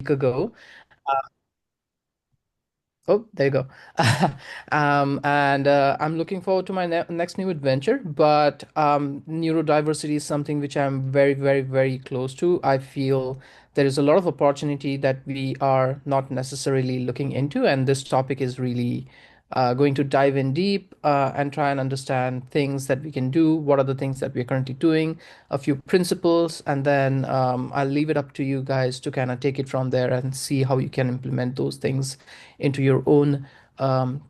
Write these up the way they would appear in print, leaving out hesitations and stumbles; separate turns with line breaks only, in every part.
week ago. Oh, there you go. And I'm looking forward to my next new adventure. But neurodiversity is something which I'm very, very, very close to. I feel there is a lot of opportunity that we are not necessarily looking into, and this topic is really going to dive in deep and try and understand things that we can do. What are the things that we're currently doing? A few principles, and then I'll leave it up to you guys to kind of take it from there and see how you can implement those things into your own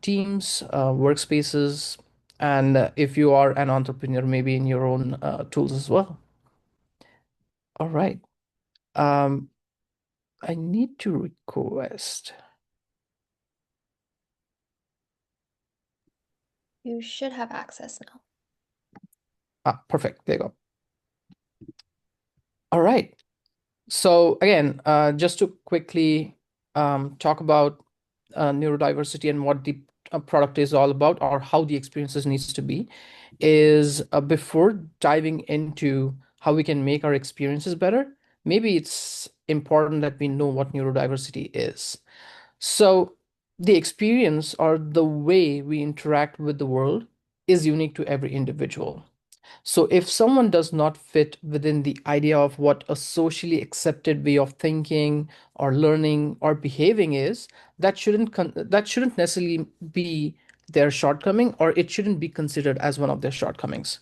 teams, workspaces, and if you are an entrepreneur, maybe in your own tools as well. All right. Um, I need to request.
You should have access now.
Ah, perfect. There you go. All right. So again, just to quickly talk about neurodiversity and what the product is all about, or how the experiences needs to be, is before diving into how we can make our experiences better, maybe it's important that we know what neurodiversity is. So the experience or the way we interact with the world is unique to every individual. So if someone does not fit within the idea of what a socially accepted way of thinking or learning or behaving is, that shouldn't necessarily be their shortcoming, or it shouldn't be considered as one of their shortcomings.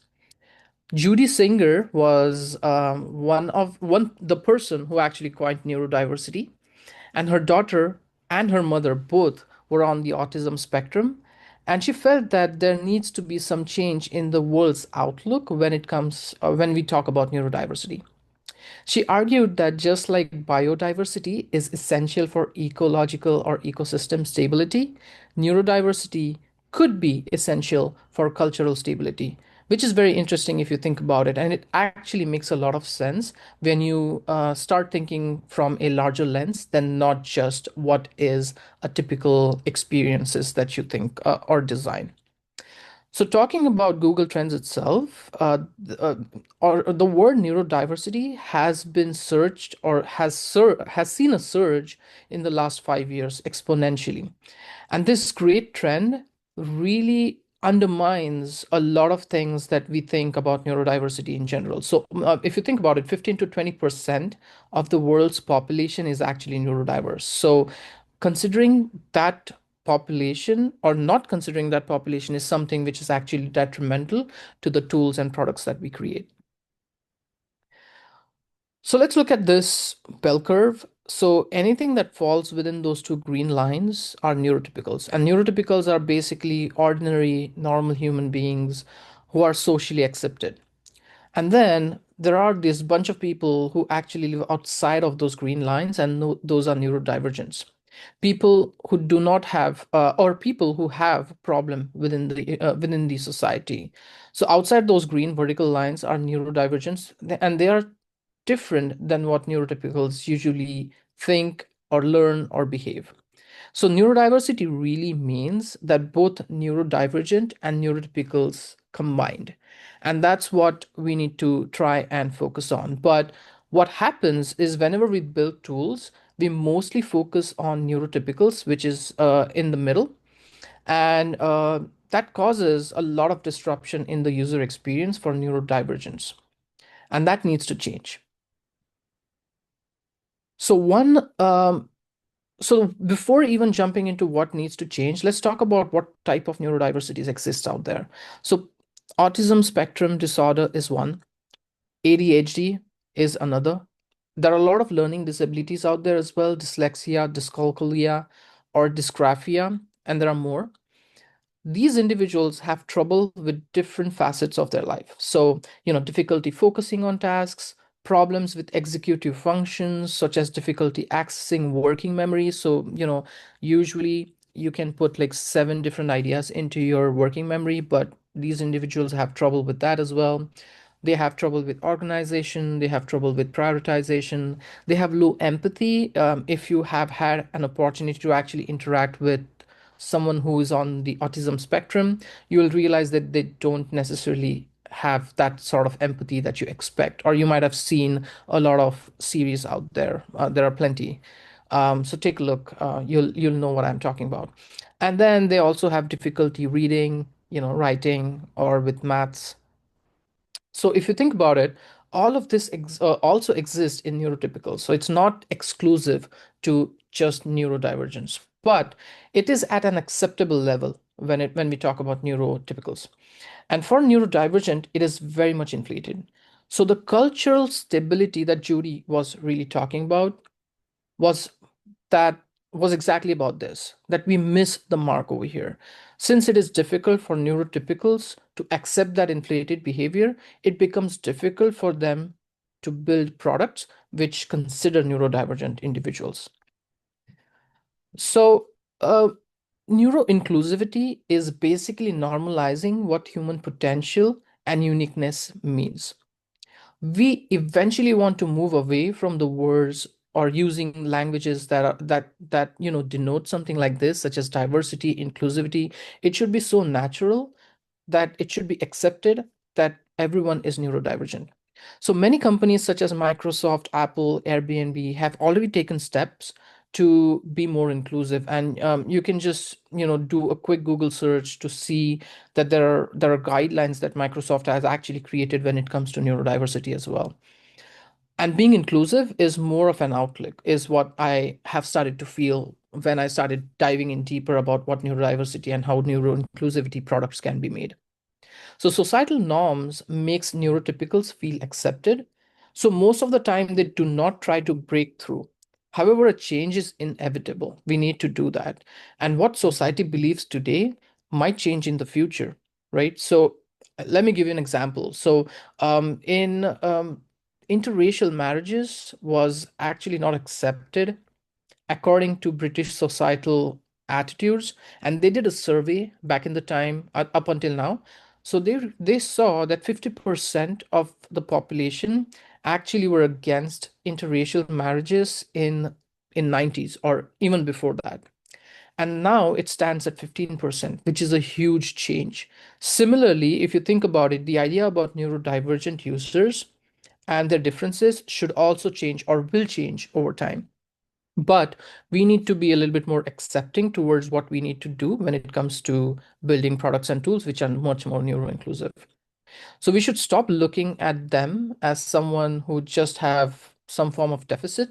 Judy Singer was one the person who actually coined neurodiversity, and her daughter and her mother both were on the autism spectrum, and she felt that there needs to be some change in the world's outlook when we talk about neurodiversity. She argued that just like biodiversity is essential for ecological or ecosystem stability, neurodiversity could be essential for cultural stability, which is very interesting if you think about it. And it actually makes a lot of sense when you start thinking from a larger lens than not just what is a typical experiences that you think or design. So talking about Google Trends itself, or the word neurodiversity has been searched or has seen a surge in the last 5 years exponentially. And this great trend really undermines a lot of things that we think about neurodiversity in general. So if you think about it, 15 to 20% of the world's population is actually neurodiverse. So considering that population or not considering that population is something which is actually detrimental to the tools and products that we create. So let's look at this bell curve. So anything that falls within those two green lines are neurotypicals. And neurotypicals are basically ordinary, normal human beings who are socially accepted. And then there are this bunch of people who actually live outside of those green lines, and those are neurodivergents. People who do not have, or people who have problem within the society. So outside those green vertical lines are neurodivergents, and they are different than what neurotypicals usually think or learn or behave. So neurodiversity really means that both neurodivergent and neurotypicals combined. And that's what we need to try and focus on. But what happens is whenever we build tools, we mostly focus on neurotypicals, which is in the middle. And that causes a lot of disruption in the user experience for neurodivergence. And that needs to change. So one So before even jumping into what needs to change, let's talk about what type of neurodiversities exist out there. So autism spectrum disorder is one, ADHD is another. There are a lot of learning disabilities out there as well, dyslexia, dyscalculia, or dysgraphia, and there are more. These individuals have trouble with different facets of their life. So, difficulty focusing on tasks, problems with executive functions, such as difficulty accessing working memory. So, usually you can put like 7 different ideas into your working memory, but these individuals have trouble with that as well. They have trouble with organization, they have trouble with prioritization, they have low empathy. If you have had an opportunity to actually interact with someone who is on the autism spectrum, you will realize that they don't necessarily have that sort of empathy that you expect, or you might have seen a lot of series out there. There are plenty. So take a look. You'll know what I'm talking about. And then they also have difficulty reading, writing, or with maths. So if you think about it, all of this also exists in neurotypical. So it's not exclusive to just neurodivergence, but it is at an acceptable level when we talk about neurotypicals. And for neurodivergent, it is very much inflated. So the cultural stability that Judy was really talking about was that was exactly about this, that we miss the mark over here. Since it is difficult for neurotypicals to accept that inflated behavior, it becomes difficult for them to build products which consider neurodivergent individuals. So, neuro-inclusivity is basically normalizing what human potential and uniqueness means. We eventually want to move away from the words or using languages that denote something like this, such as diversity, inclusivity. It should be so natural that it should be accepted that everyone is neurodivergent. So many companies such as Microsoft, Apple, Airbnb have already taken steps to be more inclusive. And you can just do a quick Google search to see that there are guidelines that Microsoft has actually created when it comes to neurodiversity as well. And being inclusive is more of an outlook, is what I have started to feel when I started diving in deeper about what neurodiversity and how neuro-inclusivity products can be made. So societal norms makes neurotypicals feel accepted. So most of the time they do not try to break through. However, a change is inevitable. We need to do that. And what society believes today might change in the future, right? So let me give you an example. So in interracial marriages was actually not accepted according to British societal attitudes, and they did a survey back in the time up until now. So they saw that 50% of the population actually were against interracial marriages in 90s or even before that. And now it stands at 15%, which is a huge change. Similarly, if you think about it, the idea about neurodivergent users and their differences should also change or will change over time. But we need to be a little bit more accepting towards what we need to do when it comes to building products and tools which are much more neuro inclusive. So we should stop looking at them as someone who just have some form of deficit.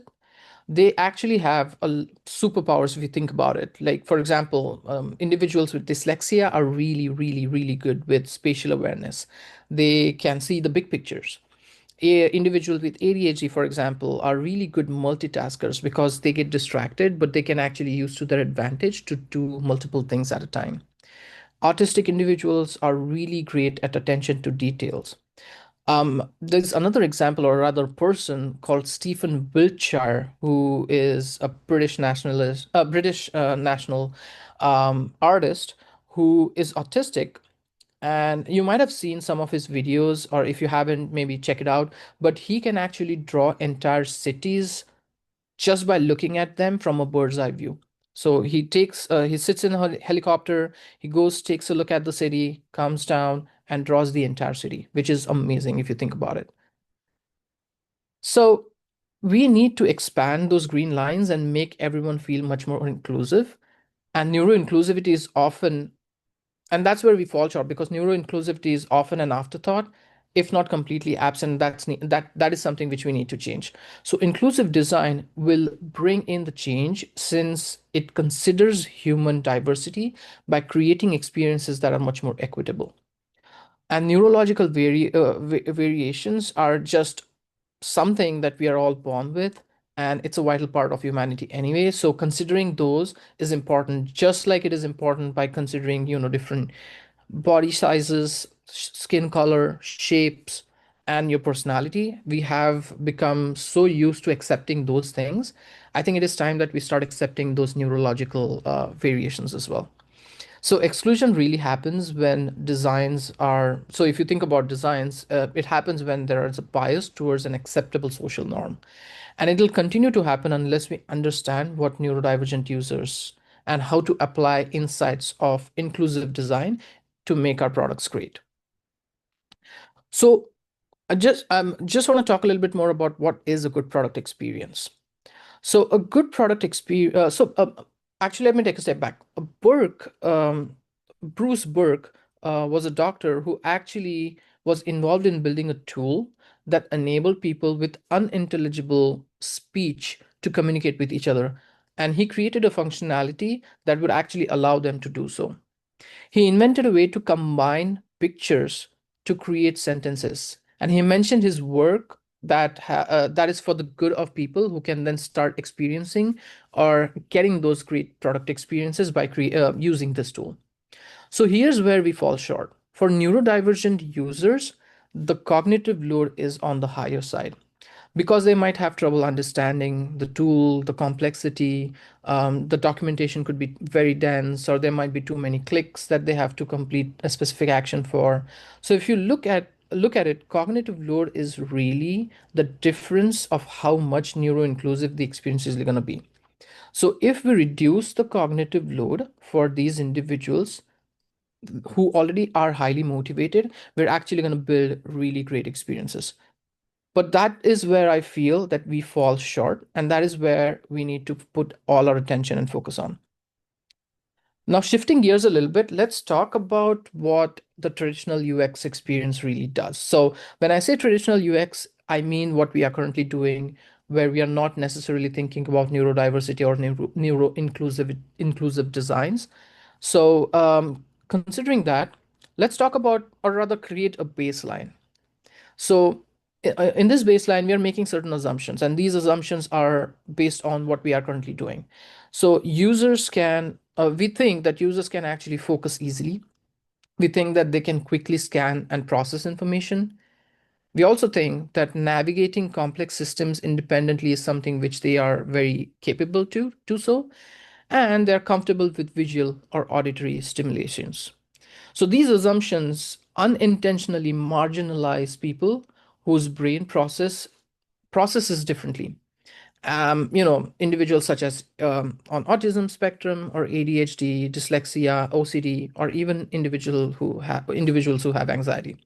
They actually have superpowers if you think about it. Like, for example, individuals with dyslexia are really, really, really good with spatial awareness. They can see the big pictures. Individuals with ADHD, for example, are really good multitaskers because they get distracted, but they can actually use to their advantage to do multiple things at a time. Autistic individuals are really great at attention to details. There's another example or rather person called Stephen Wiltshire, who is a British national artist who is autistic, and you might have seen some of his videos, or if you haven't, maybe check it out. But he can actually draw entire cities just by looking at them from a bird's eye view. So he sits in a helicopter, he goes, takes a look at the city, comes down, and draws the entire city, which is amazing if you think about it. So we need to expand those green lines and make everyone feel much more inclusive. And neuro inclusivity is often and that's where we fall short because neuro-inclusivity is often an afterthought, if not completely absent. That is something which we need to change. So inclusive design will bring in the change since it considers human diversity by creating experiences that are much more equitable. And neurological variations are just something that we are all born with, and it's a vital part of humanity anyway. So considering those is important, just like it is important by considering, different body sizes, skin color, shapes, and your personality. We have become so used to accepting those things. I think it is time that we start accepting those neurological variations as well. So exclusion really happens when designs are, so if you think about designs, it happens when there is a bias towards an acceptable social norm. And it'll continue to happen unless we understand what neurodivergent users and how to apply insights of inclusive design to make our products great. So I just want to talk a little bit more about what is a good product experience. So a good product experience. Actually, let me take a step back. Bruce Burke, was a doctor who actually was involved in building a tool that enabled people with unintelligible speech to communicate with each other. And he created a functionality that would actually allow them to do so. He invented a way to combine pictures to create sentences. And he mentioned his work that is for the good of people who can then start experiencing or getting those great product experiences by using this tool. So here's where we fall short. For neurodivergent users, the cognitive load is on the higher side because they might have trouble understanding the tool, the complexity, the documentation could be very dense, or there might be too many clicks that they have to complete a specific action for. So if you look at it, cognitive load is really the difference of how much neuro-inclusive the experience is going to be. So if we reduce the cognitive load for these individuals who already are highly motivated, we're actually going to build really great experiences. But that is where I feel that we fall short, and that is where we need to put all our attention and focus on. Now, shifting gears a little bit, let's talk about what the traditional UX experience really does. So, when I say traditional UX, I mean what we are currently doing, where we are not necessarily thinking about neurodiversity or neuro inclusive designs. So, considering that, let's talk about, or rather, create a baseline. So in this baseline, we are making certain assumptions, and these assumptions are based on what we are currently doing. So we think that users can actually focus easily. We think that they can quickly scan and process information. We also think that navigating complex systems independently is something which they are very capable to do so, and they're comfortable with visual or auditory stimulations. So these assumptions unintentionally marginalize people whose brain processes differently. Individuals such as on autism spectrum or ADHD, dyslexia, OCD, or even individuals who have anxiety.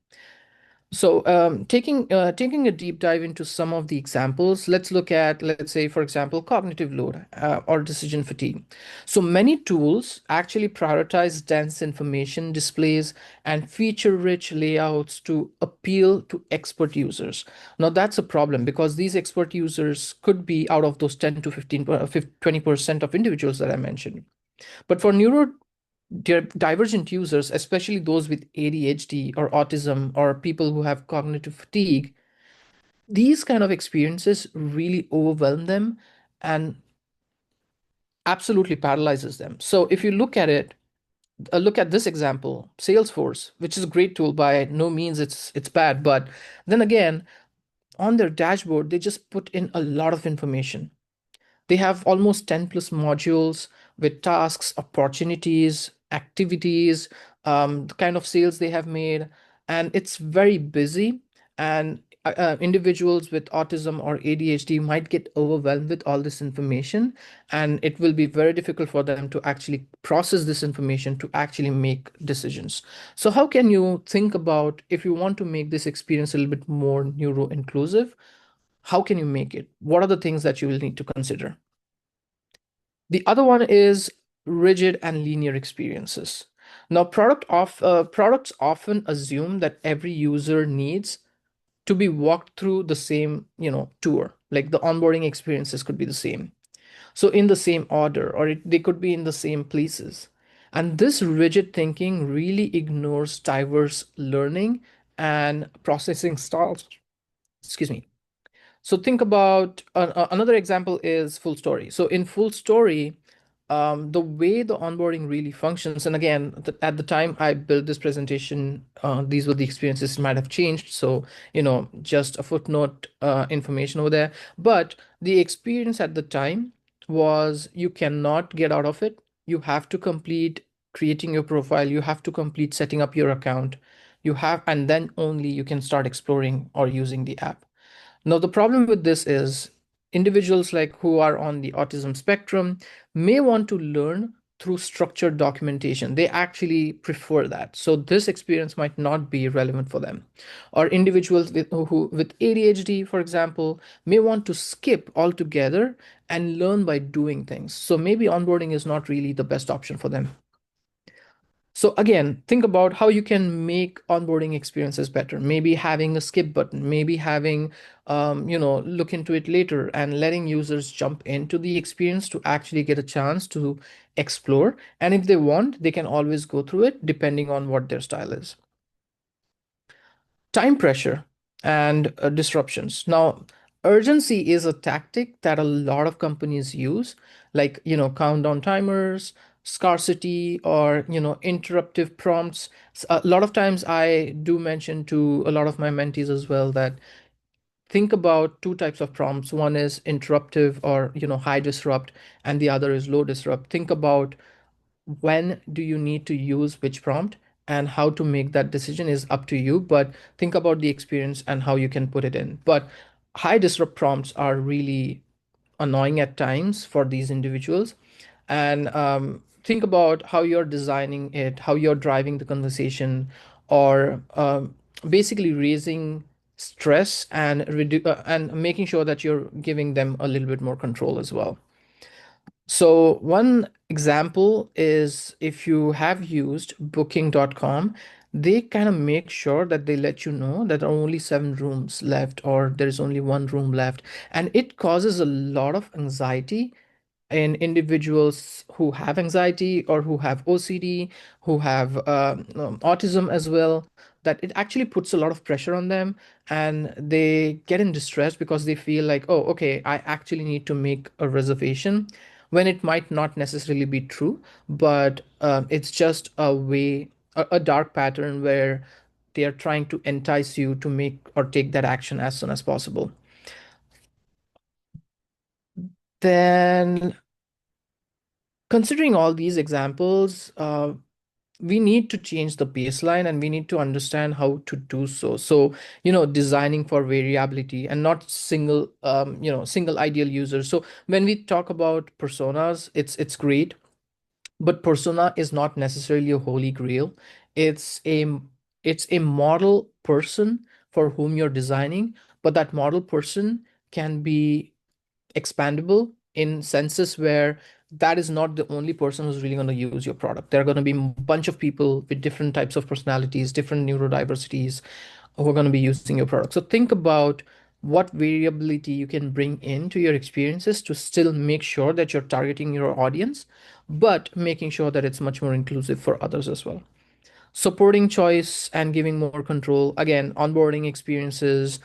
So, taking a deep dive into some of the examples, let's look at, let's say, for example, cognitive load or decision fatigue. So many tools actually prioritize dense information displays and feature-rich layouts to appeal to expert users. Now, that's a problem because these expert users could be out of those 10 to 20% of individuals that I mentioned. But for divergent users, especially those with ADHD or autism or people who have cognitive fatigue, these kind of experiences really overwhelm them and absolutely paralyzes them. So if you look at it, look at this example, Salesforce, which is a great tool. By no means it's bad, but then again, on their dashboard, they just put in a lot of information. They have almost 10 plus modules with tasks, opportunities, activities, the kind of sales they have made, and it's very busy. And individuals with autism or ADHD might get overwhelmed with all this information, and it will be very difficult for them to actually process this information to actually make decisions. So, how can you think about if you want to make this experience a little bit more neuro inclusive? How can you make it? What are the things that you will need to consider? The other one is rigid and linear experiences. Now, products often assume that every user needs to be walked through the same, tour. Like the onboarding experiences could be the same. So in the same order, or they could be in the same places. And this rigid thinking really ignores diverse learning and processing styles. Excuse me. So think about another example is Full Story. So in Full Story, the way the onboarding really functions, and again, at the time I built this presentation, these were the experiences might have changed. So, just a footnote information over there. But the experience at the time was you cannot get out of it. You have to complete creating your profile. You have to complete setting up your account. And then only you can start exploring or using the app. Now, the problem with this is individuals like who are on the autism spectrum may want to learn through structured documentation. They actually prefer that. So this experience might not be relevant for them. Or individuals with ADHD, for example, may want to skip altogether and learn by doing things. So maybe onboarding is not really the best option for them. So again, think about how you can make onboarding experiences better. Maybe having a skip button, maybe having, look into it later and letting users jump into the experience to actually get a chance to explore. And if they want, they can always go through it depending on what their style is. Time pressure and disruptions. Now, urgency is a tactic that a lot of companies use, like, countdown timers, scarcity, or, interruptive prompts. A lot of times I do mention to a lot of my mentees as well that think about two types of prompts. One is interruptive or, high disrupt, and the other is low disrupt. Think about when do you need to use which prompt, and how to make that decision is up to you, but think about the experience and how you can put it in. But high disrupt prompts are really annoying at times for these individuals. And think about how you're designing it, how you're driving the conversation, or basically raising stress and and making sure that you're giving them a little bit more control as well. So one example is if you have used booking.com, they kind of make sure that they let you know that there are only 7 rooms left or there's only 1 room left. And it causes a lot of anxiety in individuals who have anxiety or who have OCD, who have autism as well, that it actually puts a lot of pressure on them, and they get in distress because they feel like, oh, okay, I actually need to make a reservation, when it might not necessarily be true, but it's just a way, a dark pattern where they are trying to entice you to make or take that action as soon as possible. Then, considering all these examples, we need to change the baseline and we need to understand how to do so. So, designing for variability and not single ideal users. So when we talk about personas, it's great, but persona is not necessarily a holy grail. It's a it's a model person for whom you're designing, but that model person can be expandable in senses where that is not the only person who's really going to use your product. There are going to be a bunch of people with different types of personalities, different neurodiversities, who are going to be using your product. So think about what variability you can bring into your experiences to still make sure that you're targeting your audience, but making sure that it's much more inclusive for others as well. Supporting choice and giving more control, again, onboarding experiences,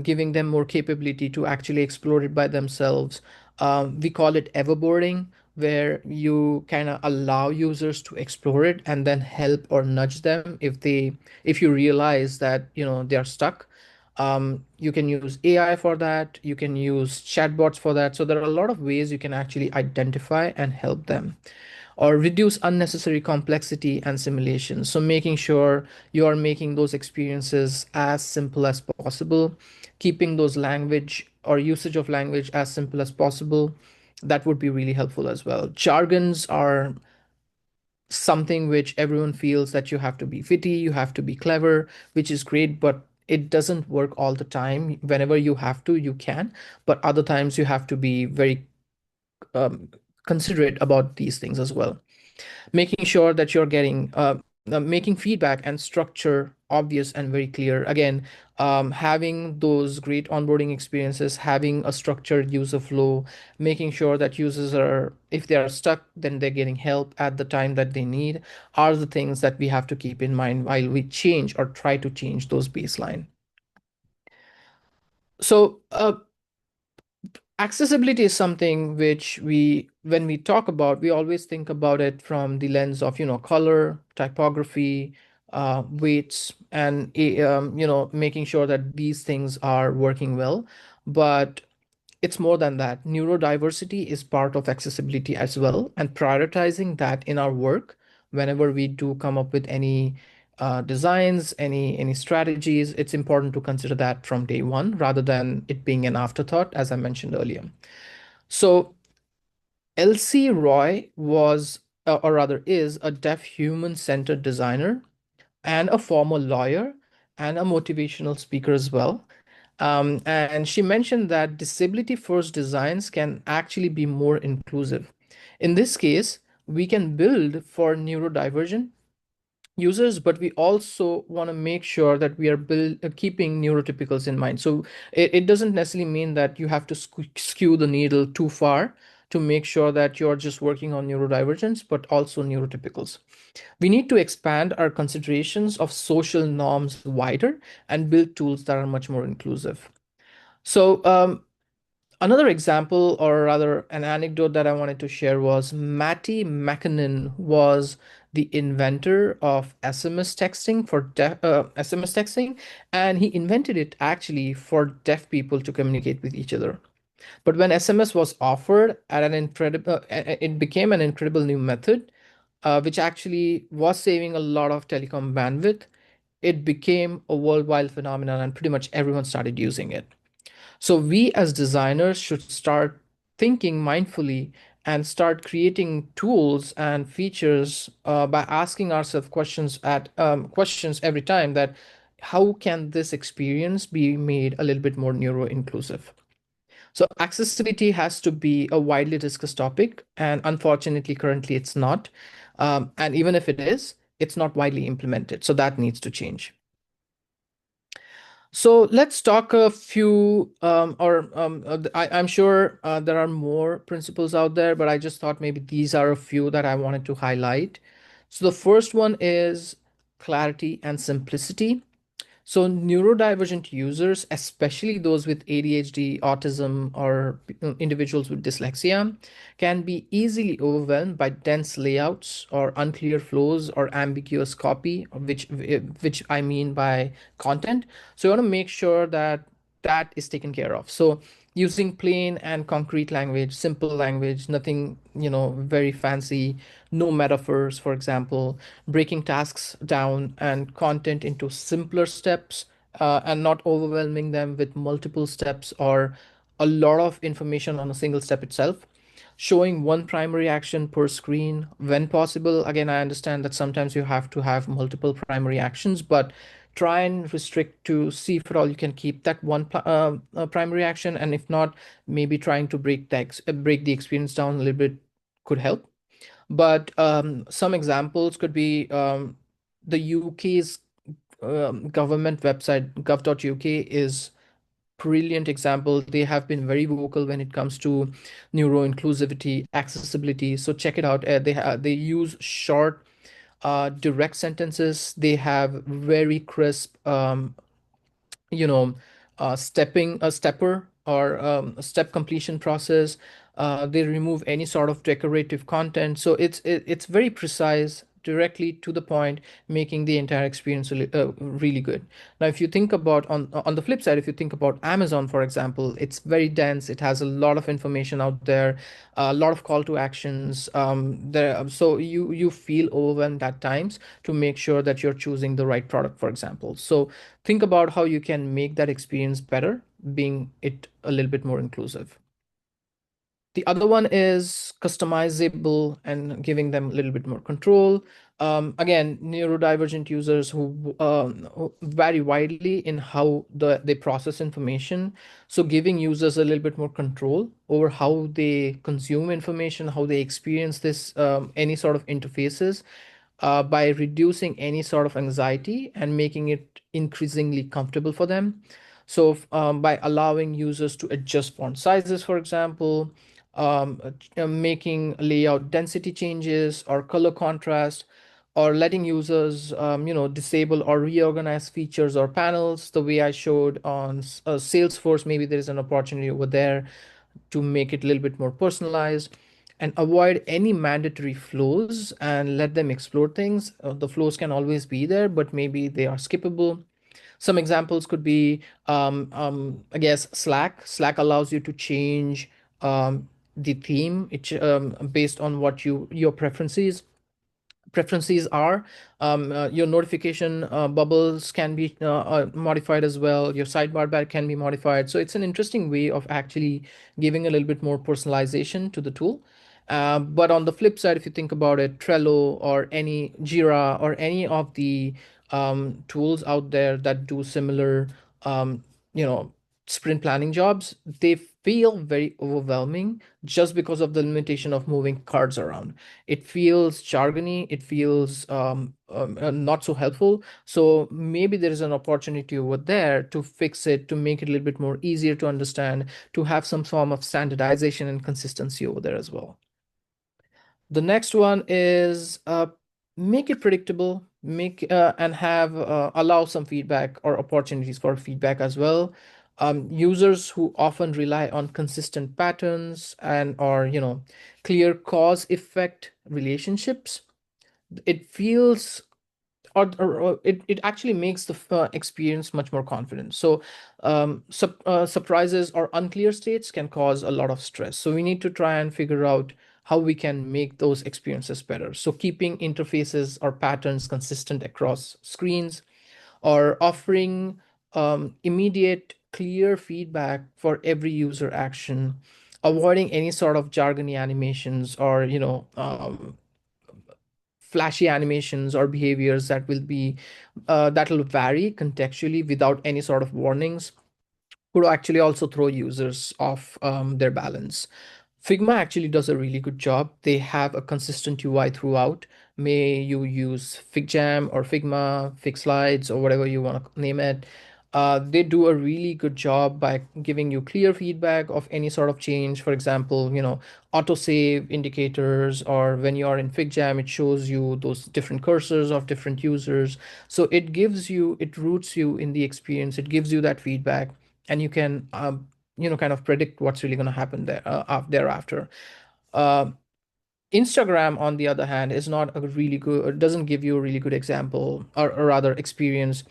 giving them more capability to actually explore it by themselves. We call it everboarding, where you kind of allow users to explore it and then help or nudge them if you realize that they are stuck. You can use AI for that, you can use chatbots for that. So there are a lot of ways you can actually identify and help them, or reduce unnecessary complexity and simulation. So making sure you are making those experiences as simple as possible, keeping those language or usage of language as simple as possible. That would be really helpful as well. Jargons are something which everyone feels that you have to be witty, you have to be clever, which is great, but it doesn't work all the time. Whenever you have to, you can, but other times you have to be very um, considerate about these things as well. Making sure that you're getting making feedback and structure obvious and very clear. Again, having those great onboarding experiences, having a structured user flow, making sure that users are, if they are stuck, then they're getting help at the time that they need, are the things that we have to keep in mind while we change or try to change those baseline. So accessibility is something which when we talk about, we always think about it from the lens of, color, typography, weights, and making sure that these things are working well. But it's more than that. Neurodiversity is part of accessibility as well, and prioritizing that in our work whenever we do come up with any designs, any strategies, it's important to consider that from day one rather than it being an afterthought, as I mentioned earlier. So Elsie Roy was or rather is a deaf human-centered designer and a former lawyer and a motivational speaker as well. And she mentioned that disability first designs can actually be more inclusive. In this case, we can build for neurodivergent users, but we also want to make sure that we are keeping neurotypicals in mind. So it doesn't necessarily mean that you have to skew the needle too far to make sure that you're just working on neurodivergence, but also neurotypicals. We need to expand our considerations of social norms wider and build tools that are much more inclusive. So, another example, or rather an anecdote that I wanted to share was Matty McKinnon was the inventor of SMS texting SMS texting, and he invented it actually for deaf people to communicate with each other. But when SMS was offered at an incredible, it became an incredible new method, which actually was saving a lot of telecom bandwidth. It became a worldwide phenomenon, and pretty much everyone started using it. So we as designers should start thinking mindfully and start creating tools and features by asking ourselves questions every time that how can this experience be made a little bit more neuro inclusive. So accessibility has to be a widely discussed topic, and unfortunately, currently it's not. And even if it is, it's not widely implemented. So that needs to change. So let's talk a few, I'm sure there are more principles out there, but I just thought maybe these are a few that I wanted to highlight. So the first one is clarity and simplicity. So neurodivergent users, especially those with ADHD, autism, or individuals with dyslexia, can be easily overwhelmed by dense layouts or unclear flows or ambiguous copy, which I mean by content. So you want to make sure that that is taken care of. So using plain and concrete language, simple language, nothing, very fancy, no metaphors, for example, breaking tasks down and content into simpler steps, and not overwhelming them with multiple steps or a lot of information on a single step itself. Showing one primary action per screen when possible. Again, I understand that sometimes you have to have multiple primary actions, but try and restrict to see if at all you can keep that one primary action, and if not, maybe trying to break the experience down a little bit could help. But some examples could be the UK's government website, gov.uk, is brilliant example. They have been very vocal when it comes to neuro inclusivity, accessibility. So check it out. They use short, direct sentences. They have very crisp you know stepping a stepper or a step completion process. They remove any sort of decorative content, so it's very precise, directly to the point, making the entire experience really good. Now if you think about, on the flip side, if you think about Amazon, for example, it's very dense, it has a lot of information out there, a lot of call to actions, so you feel overwhelmed at times to make sure that you're choosing the right product, for example. So think about how you can make that experience better, being it a little bit more inclusive. The other one is customizable and giving them a little bit more control. Again, neurodivergent users who vary widely in how they process information. So giving users a little bit more control over how they consume information, how they experience this, any sort of interfaces, by reducing any sort of anxiety and making it increasingly comfortable for them. So, by allowing users to adjust font sizes, for example, making layout density changes or color contrast, or letting users, disable or reorganize features or panels, the way I showed on Salesforce. Maybe there is an opportunity over there to make it a little bit more personalized, and avoid any mandatory flows and let them explore things. The flows can always be there, but maybe they are skippable. Some examples could be, I guess, Slack. Slack allows you to change the theme based on what your preferences are. Your notification bubbles can be modified as well. Your sidebar bar can be modified. So it's an interesting way of actually giving a little bit more personalization to the tool. But on the flip side, if you think about it, Trello or any Jira or any of the tools out there that do similar, um, you know, sprint planning jobs, they feel very overwhelming just because of the limitation of moving cards around. It feels jargony, it feels not so helpful. So maybe there is an opportunity over there to fix it, to make it a little bit more easier to understand, to have some form of standardization and consistency over there as well. The next one is make it predictable, make and have allow some feedback or opportunities for feedback as well. Users who often rely on consistent patterns and or clear cause effect relationships, it feels or it actually makes the experience much more confident. So surprises or unclear states can cause a lot of stress, so we need to try and figure out how we can make those experiences better. So keeping interfaces or patterns consistent across screens, or offering immediate clear feedback for every user action, avoiding any sort of jargony animations or flashy animations or behaviors that will be that will vary contextually without any sort of warnings, could actually also throw users off their balance. Figma actually does a really good job. They have a consistent UI throughout. May you use FigJam or Figma, FigSlides, or whatever you want to name it. They do a really good job by giving you clear feedback of any sort of change. For example, autosave indicators, or when you are in FigJam, it shows you those different cursors of different users. So it roots you in the experience. It gives you that feedback, and you can kind of predict what's really going to happen there thereafter. uh, Instagram, on the other hand, is not a really good, doesn't give you a really good example, or rather experience.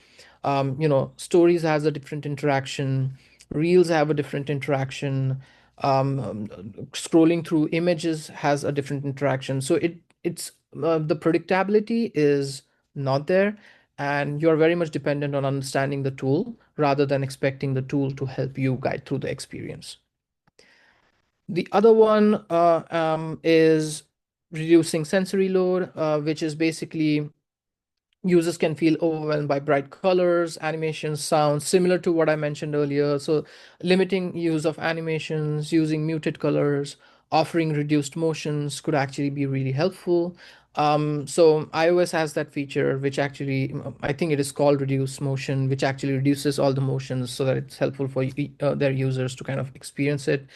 Stories has a different interaction, reels have a different interaction, scrolling through images has a different interaction. So it's the predictability is not there, and you're very much dependent on understanding the tool rather than expecting the tool to help you guide through the experience. The other one is reducing sensory load, which is basically users can feel overwhelmed by bright colors, animations, sounds, similar to what I mentioned earlier. So, limiting use of animations, using muted colors, offering reduced motions could actually be really helpful. So, iOS has that feature, which actually, I think it is called reduce motion, which actually reduces all the motions so that it's helpful for their users to kind of experience it.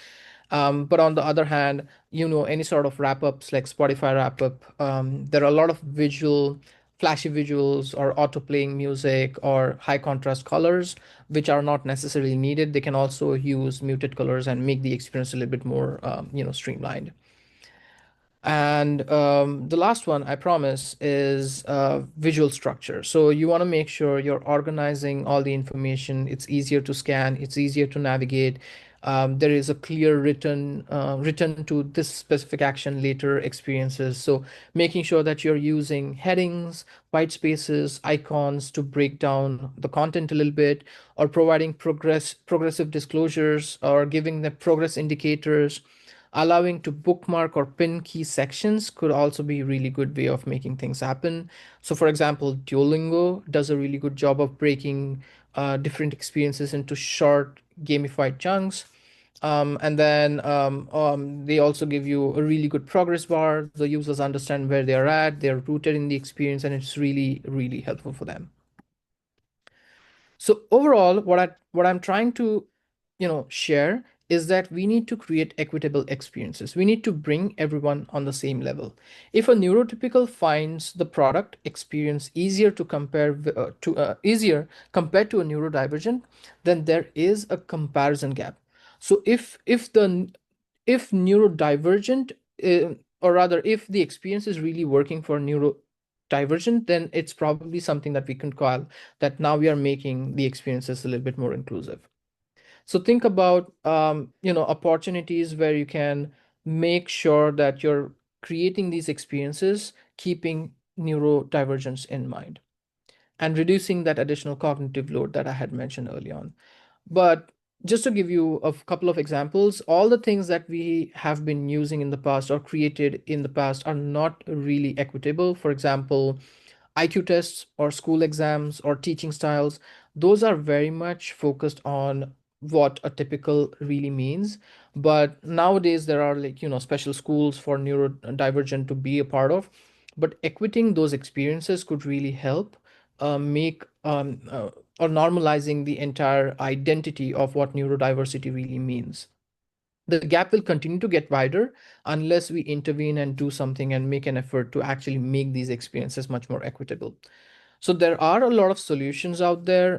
But on the other hand, any sort of wrap ups like Spotify wrap up, there are a lot of flashy visuals or auto playing music or high contrast colors, which are not necessarily needed. They can also use muted colors and make the experience a little bit more, streamlined. And the last one, I promise, is visual structure. So you want to make sure you're organizing all the information. It's easier to scan, it's easier to navigate. There is a clear written to this specific action later experiences. So making sure that you're using headings, white spaces, icons to break down the content a little bit, or providing progressive disclosures, or giving the progress indicators. Allowing to bookmark or pin key sections could also be a really good way of making things happen. So, for example, Duolingo does a really good job of breaking different experiences into short gamified chunks. And then they also give you a really good progress bar. The users understand where they're at, they're rooted in the experience, and it's really, really helpful for them. So overall, what I'm trying to, share is that we need to create equitable experiences. We need to bring everyone on the same level. If a neurotypical finds the product experience easier to compare to easier compared to a neurodivergent, then there is a comparison gap. So if neurodivergent, or rather, if the experience is really working for neurodivergent, then it's probably something that we can call that now we are making the experiences a little bit more inclusive. So think about opportunities where you can make sure that you're creating these experiences, keeping neurodivergence in mind, and reducing that additional cognitive load that I had mentioned early on. But just to give you a couple of examples, all the things that we have been using in the past or created in the past are not really equitable. For example, IQ tests or school exams or teaching styles, those are very much focused on what a typical really means. But nowadays there are, like, special schools for neurodivergent to be a part of. But equiting those experiences could really help make or normalizing the entire identity of what neurodiversity really means. The gap will continue to get wider unless we intervene and do something and make an effort to actually make these experiences much more equitable. So there are a lot of solutions out there.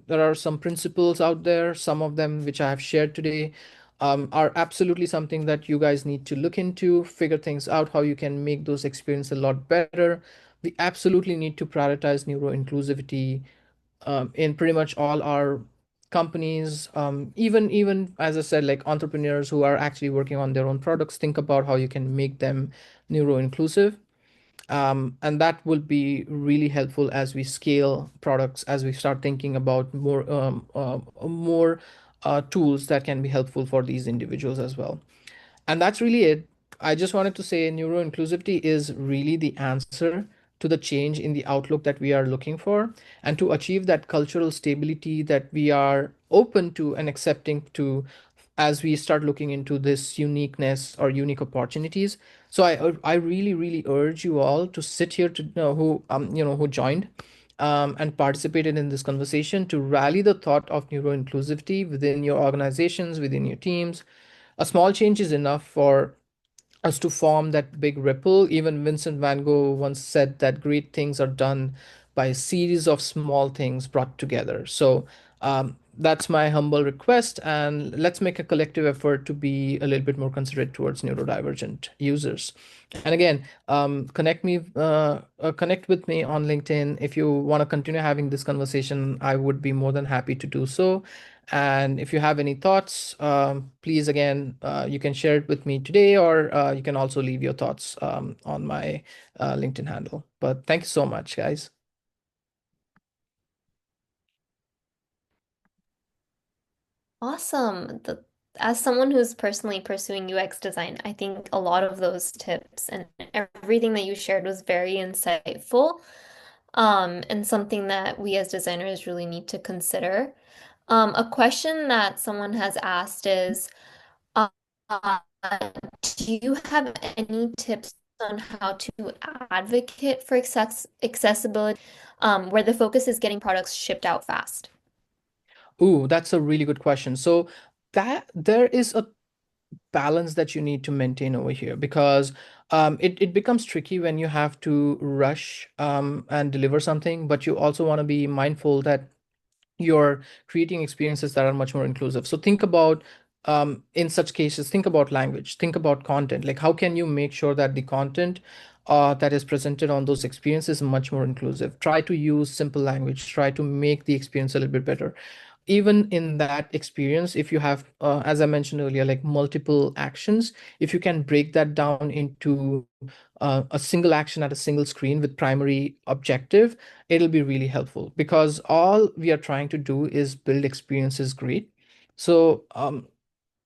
There are some principles out there. Some of them which I have shared today are absolutely something that you guys need to look into, figure things out how you can make those experiences a lot better. We absolutely need to prioritize neuro inclusivity in pretty much all our companies. Even as I said, like entrepreneurs who are actually working on their own products, think about how you can make them neuro inclusive, and that will be really helpful as we scale products, as we start thinking about more tools that can be helpful for these individuals as well. And that's really it. I just wanted to say neuro inclusivity is really the answer to the change in the outlook that we are looking for, and to achieve that cultural stability that we are open to and accepting to as we start looking into this uniqueness or unique opportunities. So I really really urge you all to sit here to know who joined and participated in this conversation, to rally the thought of neuro inclusivity within your organizations, within your teams. A small change is enough for us to form that big ripple. Even Vincent van Gogh once said that great things are done by a series of small things brought together. So that's my humble request, and let's make a collective effort to be a little bit more considerate towards neurodivergent users. And again, connect with me on LinkedIn if you want to continue having this conversation. I would be more than happy to do so. And if you have any thoughts, please, again, you can share it with me today, or you can also leave your thoughts on my LinkedIn handle. But thank you so much, guys.
Awesome. As someone who's personally pursuing UX design, I think a lot of those tips and everything that you shared was very insightful, and something that we as designers really need to consider. A question that someone has asked is, uh, do you have any tips on how to advocate for accessibility, where the focus is getting products shipped out fast?
Ooh, that's a really good question. So that there is a balance that you need to maintain over here, because it becomes tricky when you have to rush and deliver something, but you also want to be mindful that you're creating experiences that are much more inclusive. So think about, in such cases, think about language, think about content. Like, how can you make sure that the content that is presented on those experiences is much more inclusive? Try to use simple language, try to make the experience a little bit better. Even in that experience, if you have, as I mentioned earlier, like multiple actions, if you can break that down into a single action at a single screen with primary objective, it'll be really helpful, because all we are trying to do is build experiences great. So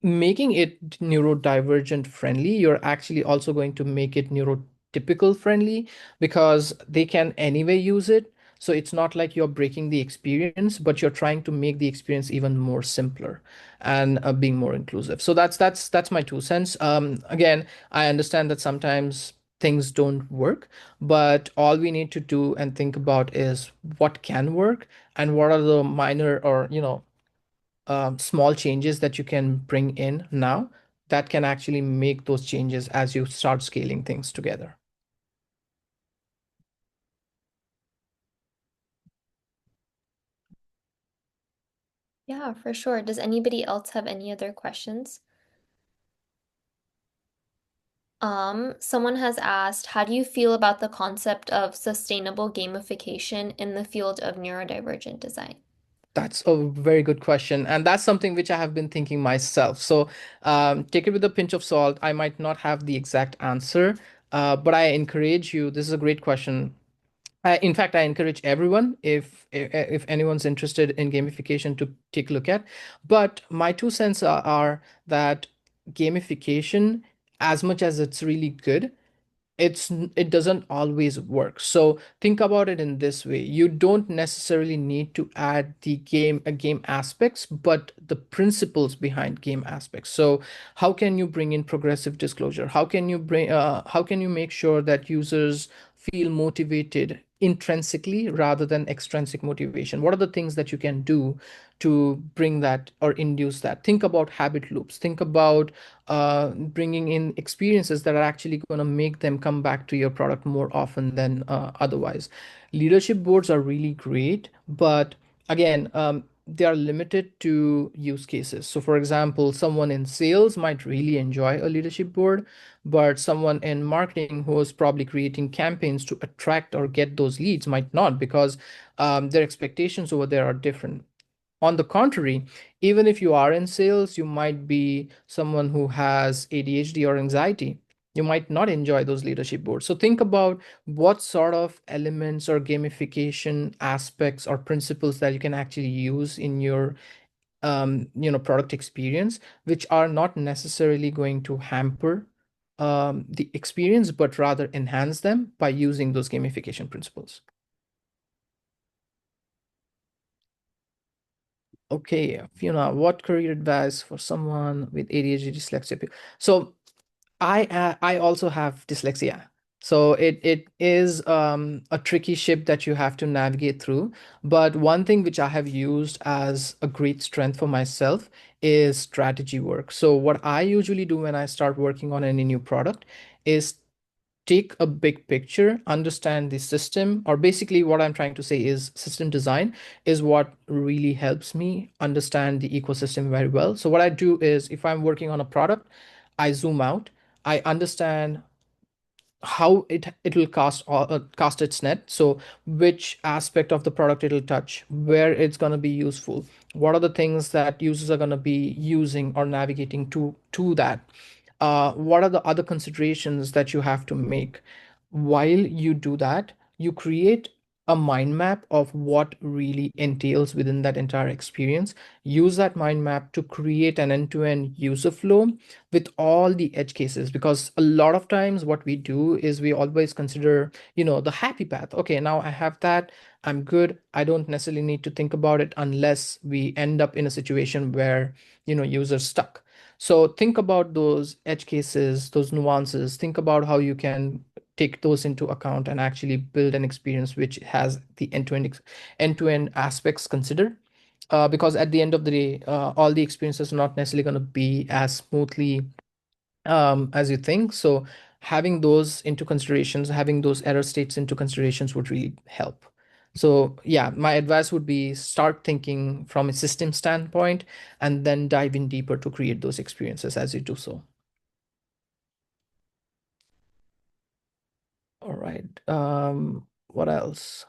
making it neurodivergent friendly, you're actually also going to make it neurotypical friendly, because they can anyway use it. So it's not like you're breaking the experience, but you're trying to make the experience even more simpler and being more inclusive. So that's my 2 cents. Again, I understand that sometimes things don't work, but all we need to do and think about is what can work, and what are the minor or small changes that you can bring in now that can actually make those changes as you start scaling things together.
Yeah, for sure. Does anybody else have any other questions? Someone has asked, how do you feel about the concept of sustainable gamification in the field of neurodivergent design?
That's a very good question. And that's something which I have been thinking myself. So take it with a pinch of salt. I might not have the exact answer, but I encourage you. This is a great question. In fact, I encourage everyone, if anyone's interested in gamification, to take a look at. But my 2 cents are that gamification, as much as it's really good, it doesn't always work. So think about it in this way: you don't necessarily need to add the game aspects, but the principles behind game aspects. So how can you bring in progressive disclosure? How can you make sure that users feel motivated intrinsically rather than extrinsic motivation? What are the things that you can do to bring that or induce that? Think about habit loops. Think about bringing in experiences that are actually going to make them come back to your product more often than otherwise. Leadership boards are really great, but again, they are limited to use cases. So, for example, someone in sales might really enjoy a leadership board, but someone in marketing who is probably creating campaigns to attract or get those leads might not, because their expectations over there are different. On the contrary, even if you are in sales, you might be someone who has ADHD or anxiety. You might not enjoy those leadership boards. So think about what sort of elements or gamification aspects or principles that you can actually use in your product experience, which are not necessarily going to hamper the experience, but rather enhance them by using those gamification principles. Okay, Fiona, what career advice for someone with ADHD dyslexia? So I also have dyslexia. So it is a tricky ship that you have to navigate through. But one thing which I have used as a great strength for myself is strategy work. So what I usually do when I start working on any new product is take a big picture, understand the system, or basically what I'm trying to say is system design is what really helps me understand the ecosystem very well. So what I do is, if I'm working on a product, I zoom out, I understand how it will cast its net. So which aspect of the product it'll touch, where it's going to be useful, what are the things that users are going to be using or navigating to that, what are the other considerations that you have to make. While you do that, you create a mind map of what really entails within that entire experience. Use that mind map to create an end-to-end user flow with all the edge cases, because a lot of times what we do is we always consider, the happy path. Okay, now I have that, I'm good, I don't necessarily need to think about it, unless we end up in a situation where users stuck. So think about those edge cases, those nuances. Think about how you can take those into account and actually build an experience which has the end-to-end aspects considered. Because at the end of the day, all the experiences are not necessarily going to be as smoothly as you think. So having those into considerations, having those error states into considerations would really help. So yeah, my advice would be start thinking from a system standpoint and then dive in deeper to create those experiences as you do so. All right. What else?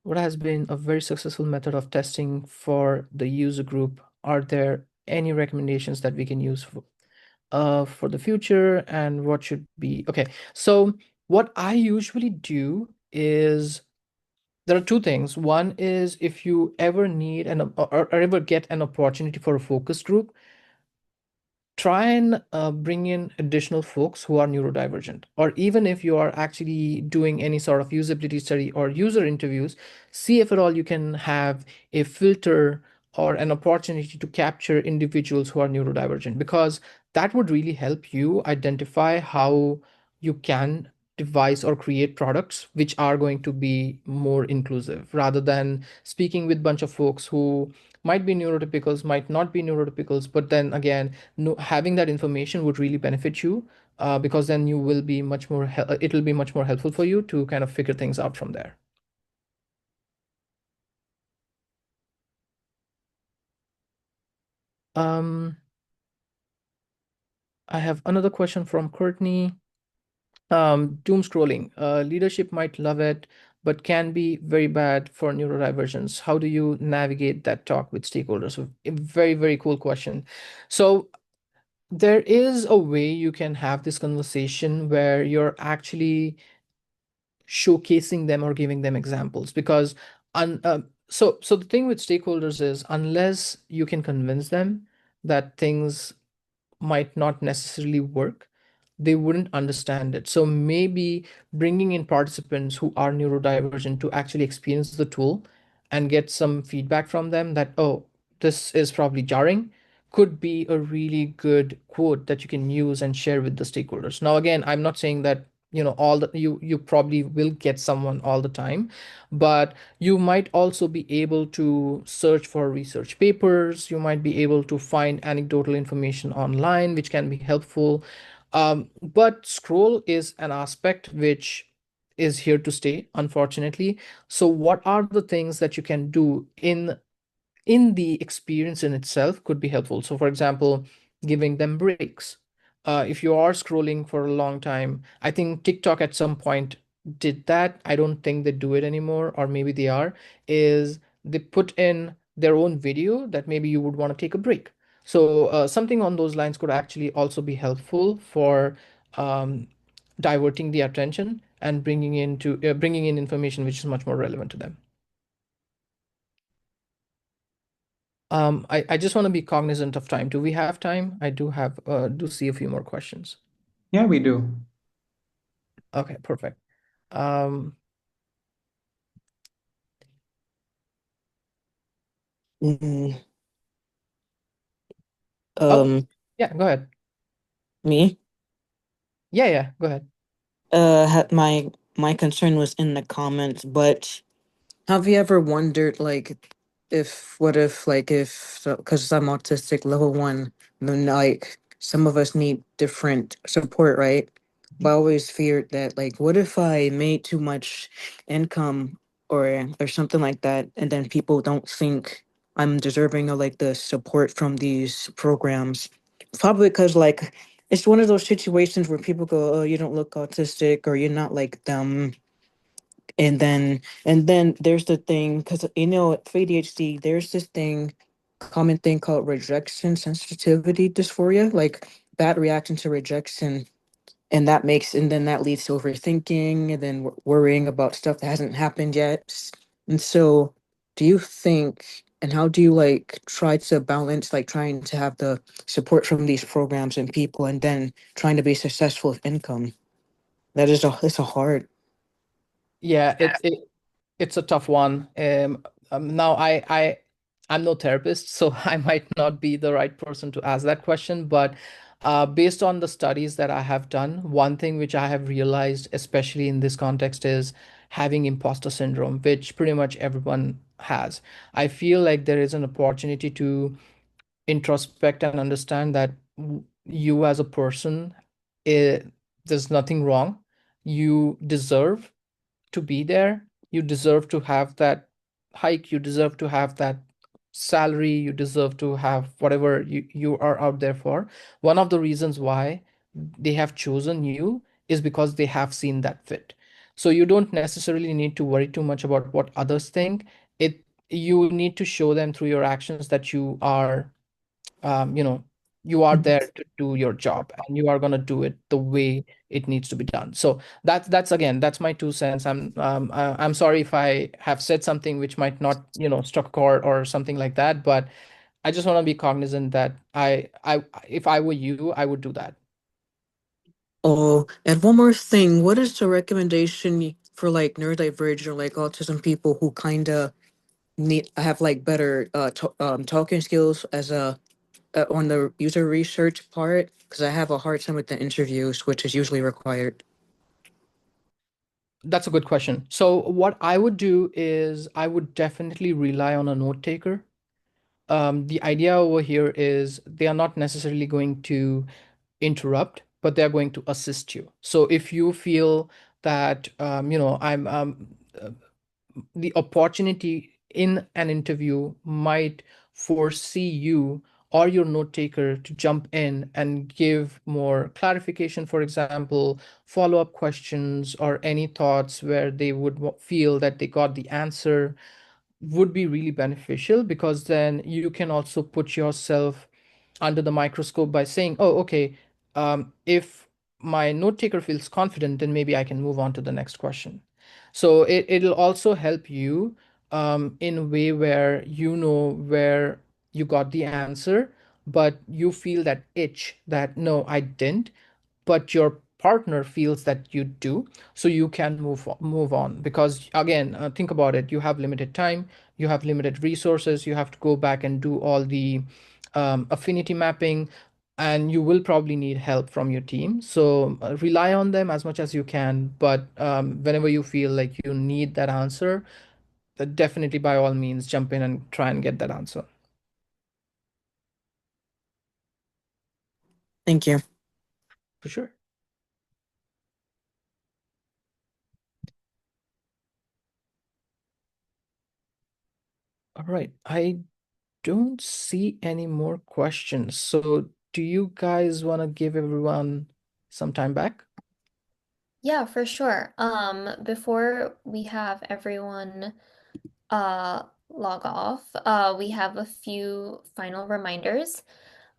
What has been a very successful method of testing for the user group? Are there any recommendations that we can use for the future, and what should be okay? So what I usually do is, there are two things. One is, if you ever need or ever get an opportunity for a focus group, try and bring in additional folks who are neurodivergent. Or even if you are actually doing any sort of usability study or user interviews, see if at all you can have a filter or an opportunity to capture individuals who are neurodivergent, because that would really help you identify how you can devise or create products which are going to be more inclusive, rather than speaking with a bunch of folks who might be neurotypicals, might not be neurotypicals. But then again, no, having that information would really benefit you, because then you will be much more it will be much more helpful for you to kind of figure things out from there. um I have another question from Courtney. Doom scrolling, leadership might love it, but can be very bad for neurodivergence. How do you navigate that talk with stakeholders? So a very, very cool question. So there is a way you can have this conversation where you're actually showcasing them or giving them examples. Because un, so the thing with stakeholders is, unless you can convince them that things might not necessarily work, they wouldn't understand it. So maybe bringing in participants who are neurodivergent to actually experience the tool and get some feedback from them that, oh, this is probably jarring, could be a really good quote that you can use and share with the stakeholders. Now, again, I'm not saying that, all the you probably will get someone all the time, but you might also be able to search for research papers. You might be able to find anecdotal information online, which can be helpful. But scroll is an aspect which is here to stay, unfortunately. So, what are the things that you can do in the experience in itself could be helpful. So, for example, giving them breaks. If you are scrolling for a long time, I think TikTok at some point did that. I don't think they do it anymore, or maybe they are, is they put in their own video that maybe you would want to take a break. So, something on those lines could actually also be helpful for um, diverting the attention and bringing in information which is much more relevant to them. I just want to be cognizant of time. Do we have time? I do see a few more questions.
Yeah, we do.
Okay, perfect. Um,
Mm,
oh,
um,
yeah, go ahead.
me?
Yeah, yeah, go ahead.
My concern was in the comments, but have you ever wondered, like, if what if, like, if because I'm autistic level one, then like some of us need different support, right? But I always feared that, like, what if I made too much income or something like that, and then people don't think I'm deserving of like the support from these programs? Probably because like it's one of those situations where people go, "Oh, you don't look autistic," or "You're not like them." And then there's the thing, because for ADHD there's this thing, common thing called rejection sensitivity dysphoria, like bad reaction to rejection. And then that leads to overthinking and then worrying about stuff that hasn't happened yet. And so do you think, and how do you like try to balance like trying to have the support from these programs and people and then trying to be successful with income? It's a hard.
Yeah, it's a tough one. Now I'm no therapist, so I might not be the right person to ask that question. But based on the studies that I have done, one thing which I have realized, especially in this context, is having imposter syndrome, which pretty much everyone has. I feel like there is an opportunity to introspect and understand that you as a person, eh, there's nothing wrong. You deserve to be there. You deserve to have that hike. You deserve to have that salary. You deserve to have whatever you are out there for. One of the reasons why they have chosen you is because they have seen that fit. So you don't necessarily need to worry too much about what others think. You need to show them through your actions that um, you know, you are there to do your job and you are going to do it the way it needs to be done. So that's again, that's my 2 cents. I'm sorry if I have said something which might not, struck a chord or something like that, but I just want to be cognizant that I if I were you, I would do that.
Oh, and one more thing. What is the recommendation for like neurodivergent or like autism people who kind of need have like better talking skills as a on the user research part? Because I have a hard time with the interviews, which is usually required.
That's a good question. So what I would do is I would definitely rely on a note taker. The idea over here is they are not necessarily going to interrupt, but they're going to assist you. So if you feel that uh, the opportunity in an interview might foresee you or your note taker to jump in and give more clarification, for example, follow-up questions or any thoughts where they would feel that they got the answer, would be really beneficial, because then you can also put yourself under the microscope by saying, oh, okay, if my note taker feels confident, then maybe I can move on to the next question. So it'll also help you in a way where you know where you got the answer, but you feel that itch that no, I didn't, but your partner feels that you do, so you can move on. Because again, think about it, you have limited time, you have limited resources, you have to go back and do all the affinity mapping, and you will probably need help from your team. So rely on them as much as you can, but whenever you feel like you need that answer, definitely by all means jump in and try and get that answer.
Thank you.
For sure. All right, I don't see any more questions. So do you guys want to give everyone some time back?
Yeah, for sure. Before we have everyone log off, we have a few final reminders.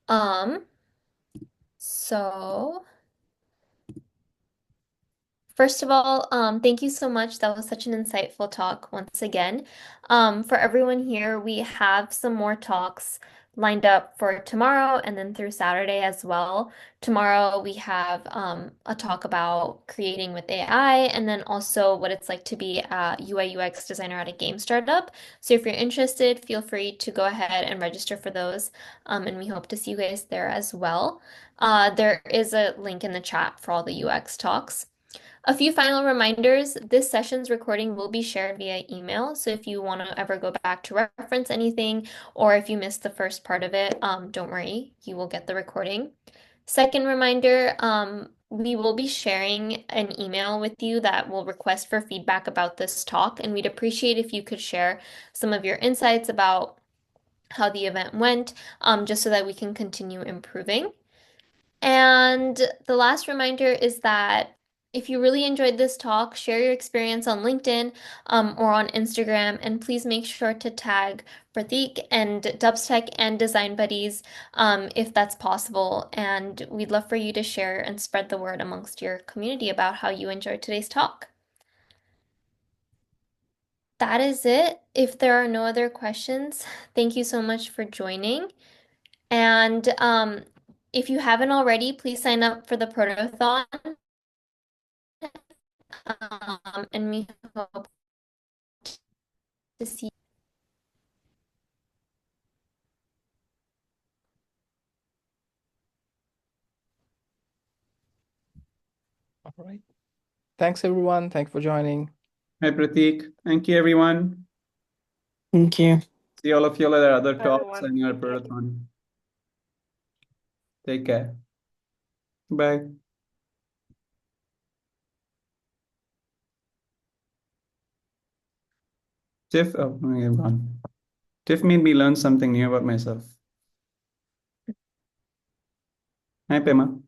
Um, so First of all, thank you so much. That was such an insightful talk once again. For everyone here, we have some more talks lined up for tomorrow and then through Saturday as well. Tomorrow, we have a talk about creating with AI and then also what it's like to be a UI UX designer at a game startup. So if you're interested, feel free to go ahead and register for those. And we hope to see you guys there as well. There is a link in the chat for all the UX talks. A few final reminders, this session's recording will be shared via email, so if you want to ever go back to reference anything, or if you missed the first part of it, don't worry, you will get the recording. Second reminder, we will be sharing an email with you that will request for feedback about this talk, and we'd appreciate if you could share some of your insights about how the event went, just so that we can continue improving. And the last reminder is that if you really enjoyed this talk, share your experience on LinkedIn or on Instagram, and please make sure to tag Pratik and Dubstech and Design Buddies if that's possible. And we'd love for you to share and spread the word amongst your community about how you enjoyed today's talk. That is it. If there are no other questions, thank you so much for joining. And if you haven't already, please sign up for the Protothon. And we hope to see.
All right. Thanks, everyone. Thanks for joining.
Hi, Pratik. Thank you, everyone.
Thank you.
See all of you at our other
Hi,
talks
everyone.
and your
Thank you.
Proton. Take care. Bye. Tiff, oh, I'm gone. Tiff made me learn something new about myself. Hi, Pema.